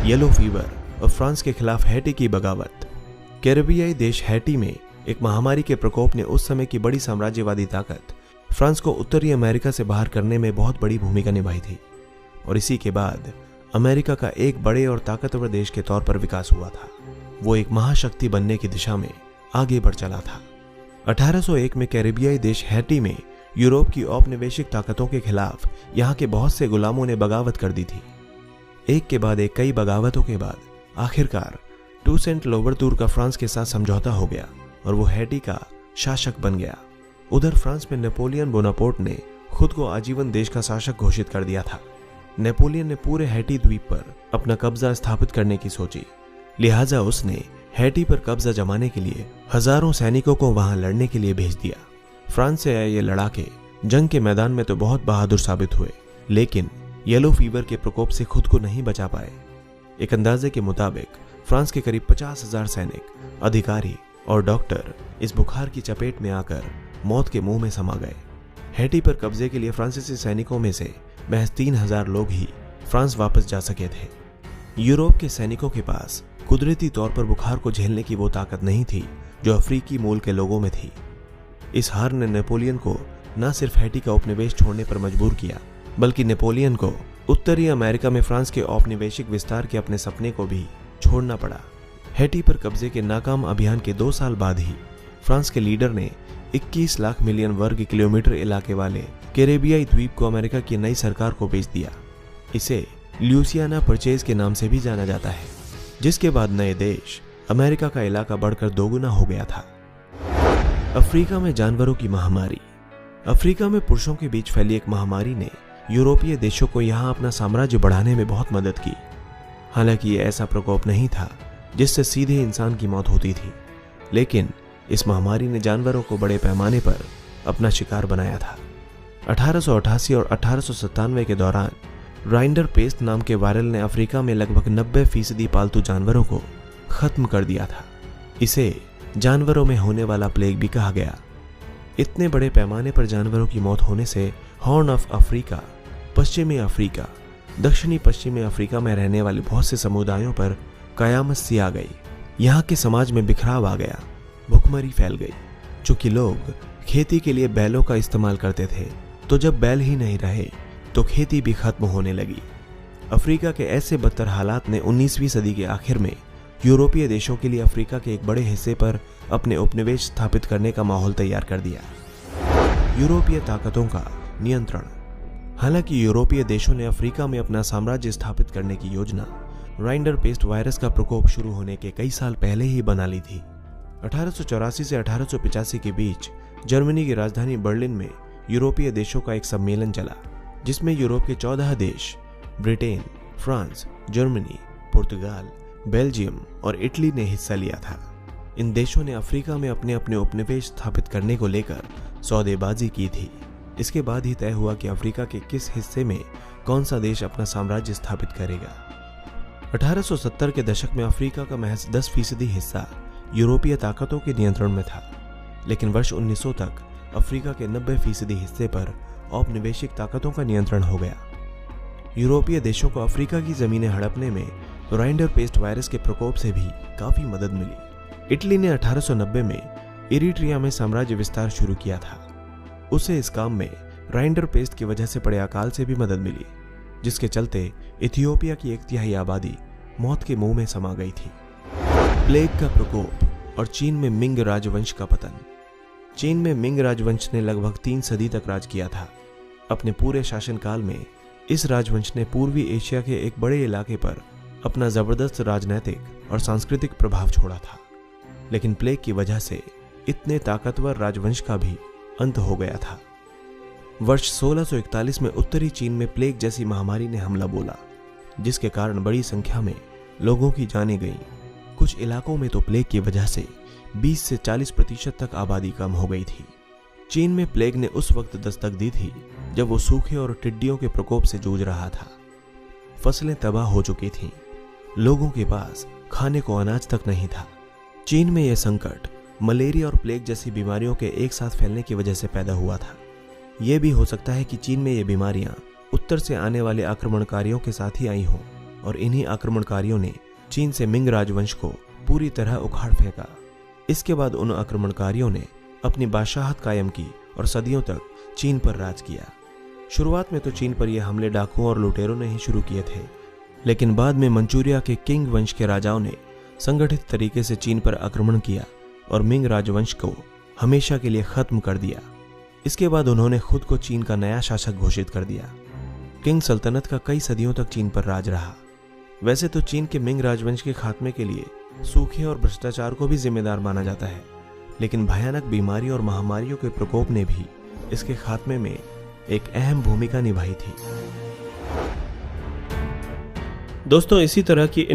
Yellow fever और France के खिलाफ हैटी की बगावत। कैरेबियाई देश हैटी में एक महामारी के प्रकोप ने उस समय की बड़ी साम्राज्यवादी ताकत फ्रांस को उत्तरी अमेरिका से बाहर करने में बहुत बड़ी भूमिका निभाई थी और इसी के बाद अमेरिका का एक बड़े और ताकतवर देश के तौर पर विकास हुआ था। वो एक महाशक्ति बनने की दिशा में आगे बढ़ चला था। 1801 में कैरेबियाई देश हैटी में यूरोप की औपनिवेशिक ताकतों के खिलाफ यहाँ के बहुत से गुलामों ने बगावत कर दी थी। एक के बाद एक कई बगावतों के बाद आखिरकार टूसेंट लोबरतूर का फ्रांस के साथ समझौता हो गया और वो हैटी का शासक बन गया। उधर फ्रांस में नेपोलियन बोनापार्ट ने खुद को आजीवन देश का शासक घोषित कर दिया था। नेपोलियन ने पूरे हैटी द्वीप पर अपना कब्जा स्थापित करने की सोची, लिहाजा उसने हैटी पर कब्जा जमाने के लिए हजारों सैनिकों को वहां लड़ने के लिए भेज दिया। फ्रांस से आए ये लड़ाके जंग के मैदान में तो बहुत बहादुर साबित हुए, लेकिन येलो फीवर के प्रकोप से खुद को नहीं बचा पाए। एक अंदाजे के मुताबिक फ्रांस के करीब 50,000 सैनिक, अधिकारी और डॉक्टर इस बुखार की चपेट में आकर मौत के मुंह में समा गए। हैटी पर कब्जे के लिए फ्रांसीसी सैनिकों में से महज 3,000 लोग ही फ्रांस वापस जा सके थे। यूरोप के सैनिकों के पास कुदरती तौर पर बुखार को झेलने की वो ताकत नहीं थी जो अफ्रीकी मूल के लोगों में थी। इस हार ने नेपोलियन को न सिर्फ हैटी का उपनिवेश छोड़ने पर मजबूर किया, बल्कि नेपोलियन को उत्तरी अमेरिका में फ्रांस के औपनिवेशिक विस्तार के अपने सपने को भी छोड़ना पड़ा। हैटी पर कब्जे के नाकाम अभियान के 2 साल बाद ही फ्रांस के लीडर ने 21 लाख मिलियन वर्ग किलोमीटर इलाके वाले कैरेबियाई द्वीप को अमेरिका की नई सरकार को बेच दिया। इसे ल्यूसियाना परचेज के नाम से भी जाना जाता है, जिसके बाद नए देश अमेरिका का इलाका बढ़कर 2 गुना हो गया था। अफ्रीका में जानवरों की महामारी। अफ्रीका में पुरुषों के बीच फैली एक महामारी ने यूरोपीय देशों को यहां अपना साम्राज्य बढ़ाने में बहुत मदद की। हालांकि ये ऐसा प्रकोप नहीं था जिससे सीधे इंसान की मौत होती थी, लेकिन इस महामारी ने जानवरों को बड़े पैमाने पर अपना शिकार बनाया था। 1888 और 1897 के दौरान राइंडर पेस्ट नाम के वायरल ने अफ्रीका में लगभग 90% पालतू जानवरों को खत्म कर दिया था। इसे जानवरों में होने वाला प्लेग भी कहा गया। इतने बड़े पैमाने पर जानवरों की मौत होने से हॉर्न ऑफ अफ्रीका, पश्चिमी अफ्रीका, दक्षिणी पश्चिमी अफ्रीका में रहने वाले बहुत से समुदायों पर कयामत सी आ गई। यहाँ के समाज में बिखराव आ गया, भुखमरी फैल गई। चूंकि लोग खेती के लिए बैलों का इस्तेमाल करते थे, तो जब बैल ही नहीं रहे तो खेती भी खत्म होने लगी। अफ्रीका के ऐसे बदतर हालात ने 19वीं सदी के आखिर में यूरोपीय देशों के लिए अफ्रीका के एक बड़े हिस्से पर अपने उपनिवेश स्थापित करने का माहौल तैयार कर दिया। यूरोपीय ताकतों का नियंत्रण। हालांकि यूरोपीय देशों ने अफ्रीका में अपना साम्राज्य स्थापित करने की योजना राइंडर पेस्ट वायरस का प्रकोप शुरू होने के कई साल पहले ही बना ली थी। 1884 से 1885 के बीच जर्मनी की राजधानी बर्लिन में यूरोपीय देशों का एक सम्मेलन चला, जिसमें यूरोप के 14 देश ब्रिटेन, फ्रांस, जर्मनी, पुर्तगाल, बेल्जियम और इटली ने हिस्सा लिया था। इन देशों ने अफ्रीका में अपने अपने उपनिवेश स्थापित करने को लेकर सौदेबाजी की थी। इसके बाद ही तय हुआ कि अफ्रीका के किस हिस्से में कौन सा देश अपना साम्राज्य स्थापित करेगा। 1870 के दशक में अफ्रीका का महज 10% हिस्सा यूरोपीय ताकतों के नियंत्रण में था, लेकिन वर्ष 1900 तक अफ्रीका के 90% हिस्से पर औपनिवेशिक ताकतों का नियंत्रण हो गया। यूरोपीय देशों को अफ्रीका की जमीनें हड़पने में राइंडर पेस्ट वायरस के प्रकोप से भी काफी मदद मिली। इटली ने 1890 में इरिट्रिया में साम्राज्य विस्तार शुरू किया था। उसे इस काम में राइंडर पेस्ट की वजह से पड़े अकाल से भी मदद मिली, जिसके चलते इथियोपिया की 1/3 आबादी मौत के मुंह में समा गई थी। प्लेग का प्रकोप और चीन में मिंग राजवंश का पतन। चीन में मिंग राजवंश ने लगभग 3 सदी तक राज किया था। अपने पूरे शासनकाल में इस राजवंश ने पूर्वी एशिया के एक बड़े इलाके पर अपना जबरदस्त राजनैतिक और सांस्कृतिक प्रभाव छोड़ा था, लेकिन प्लेग की वजह से इतने ताकतवर राजवंश का भी अंत हो गया था। वर्ष 1641 में उत्तरी चीन में प्लेग जैसी महामारी ने हमला बोला, जिसके कारण बड़ी संख्या में लोगों की जानें गईं। कुछ इलाकों में तो प्लेग की वजह से 20 से 40% तक आबादी कम हो गई थी। चीन में प्लेग ने उस वक्त दस्तक दी थी जब वो सूखे और टिड्डियों के प्रकोप से जूझ रहा था। फसलें तबाह हो चुकी थीं, लोगों के पास खाने को अनाज तक नहीं था। चीन में यह संकट मलेरिया और प्लेग जैसी बीमारियों के एक साथ फैलने की वजह से पैदा हुआ था। यह भी हो सकता है कि चीन में ये बीमारियां उत्तर से आने वाले आक्रमणकारियों के साथ ही आई हों और इन्हीं आक्रमणकारियों ने चीन से मिंग राजवंश को पूरी तरह उखाड़ फेंका। इसके बाद उन आक्रमणकारियों ने अपनी बादशाहत कायम की और सदियों तक चीन पर राज किया। शुरुआत में तो चीन पर यह हमले डाकुओं और लुटेरों ने ही शुरू किए थे, लेकिन बाद में मंचूरिया के किंग वंश के राजाओं ने संगठित तरीके से चीन पर आक्रमण किया और मिंग राजवंश को हमेशा के लिए खत्म कर दिया। इसके बाद उन्होंने खुद को चीन का नया शासक घोषित कर दिया। किंग सल्तनत का कई सदियों तक चीन पर राज रहा। वैसे तो चीन के मिंग राजवंश के खात्मे के लिए सूखे और भ्रष्टाचार को भी जिम्मेदार माना जाता है, लेकिन भयानक बीमारी और महामारियों के प्रकोप ने भी इसके खात्मे में एक अहम भूमिका निभाई थी। दोस्तों, इसी तरह की